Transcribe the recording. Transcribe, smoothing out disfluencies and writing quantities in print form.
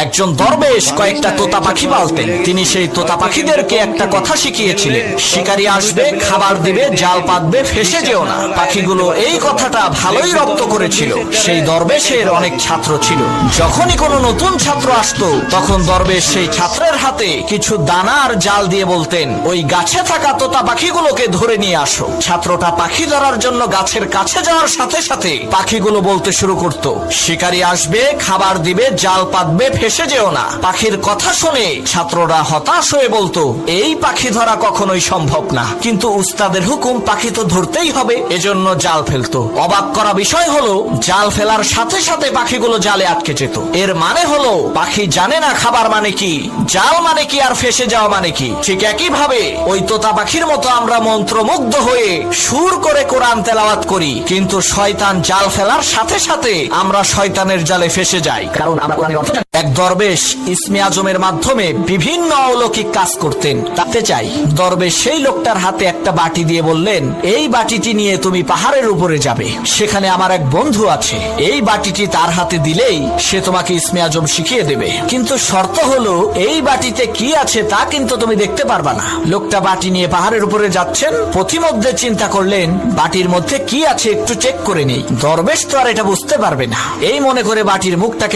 একজন দরবেশ কয়েকটা তোতা পাখি পালতেন। তিনি সেই তোতা পাখিদেরকে একটা কথা শিখিয়েছিলেন, শিকারী আসবে, খাবার দিবে, জাল পাতবে, ফেসে যেও না। পাখিগুলো এই কথাটা ভালোই রপ্ত করেছিল। সেই দরবেশের অনেক ছাত্র ছিল। যখনই কোনো নতুন ছাত্র আসতো, তখন দরবেশ সেই ছাত্রের হাতে কিছু দানা আর জাল দিয়ে বলতেন, ওই গাছে থাকা তোতা পাখিগুলোকে ধরে নিয়ে আসো। ছাত্রটা পাখি ধরার জন্য গাছের কাছে যাওয়ার সাথে সাথে পাখিগুলো বলতে শুরু করত, শিকারী আসবে, খাবার দিবে, জাল পাতবে, ফেসে যেও না। পাখির কথা শুনে ছাত্ররা হতাশ হয়ে বলতো, এই পাখি ধরা কখনোই সম্ভব না, কিন্তু উস্তাদের হুকুম, পাখি তো ধরতেই হবে, এজন্য জাল ফেলতো। অবাক করা বিষয় হলো, জাল ফেলার সাথে সাথে পাখিগুলো জালে আটকে যেত। এর মানে হলো, পাখি জানে না খাবার মানে কি, জাল মানে কি, আর ফেসে যাওয়া মানে কি। ঠিক একই ভাবে ওই তোতা পাখির মতো আমরা মন্ত্রমুগ্ধ হয়ে সুর করে কোরআন তেলাওয়াত করি, কিন্তু শয়তান জাল ফেলার সাথে সাথে আমরা শয়তানের জালে ফেসে যাই, কারণ আমরা কোরআনের অর্থ জানি। এক দরবেশ ইসমে আজমের মাধ্যমে বিভিন্ন অলৌকিক কাজ করতেন। তাতে চাই, দরবেশ সেই লোকটার হাতে একটা বাটি দিয়ে বললেন, এই বাটিটি নিয়ে তুমি পাহাড়ের উপরে যাবে, সেখানে আমার এক বন্ধু আছে, এই বাটিটি তার হাতে দিলেই সে তোমাকে ইসমে আজম শিখিয়ে দেবে, কিন্তু শর্ত হলো এই বাটিতে কি আছে তা কিন্তু তুমি দেখতে পারবা না। লোকটা বাটি নিয়ে পাহাড়ের উপরে যাচ্ছেন, পথিমধ্যে চিন্তা করলেন, বাটির মধ্যে কি আছে একটু চেক করে নেই। দরবেশ তো আর এটা বুঝতে পারবে না, এই মনে করে বাটির মুখটাকে